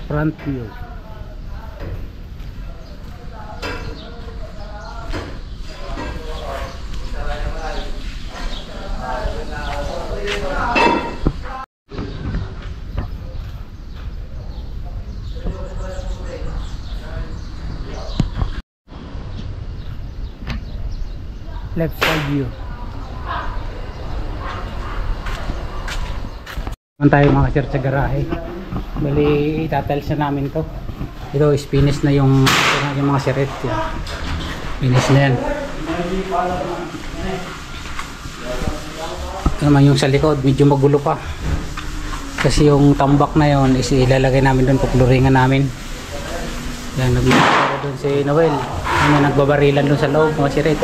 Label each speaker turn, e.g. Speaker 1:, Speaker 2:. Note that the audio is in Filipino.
Speaker 1: front view. Left side view. Naman tayo mga sir sa garahe. Bali itatiles na namin to. Ito is finish na yung mga siret. Finish na yan. Ito naman yung sa likod, medyo magulo pa. Kasi yung tambak na yon is ilalagay namin doon, pupluringan namin. Yan, nagmamahal doon si Noel. Ano, nagbabarilan doon sa loob mga siret.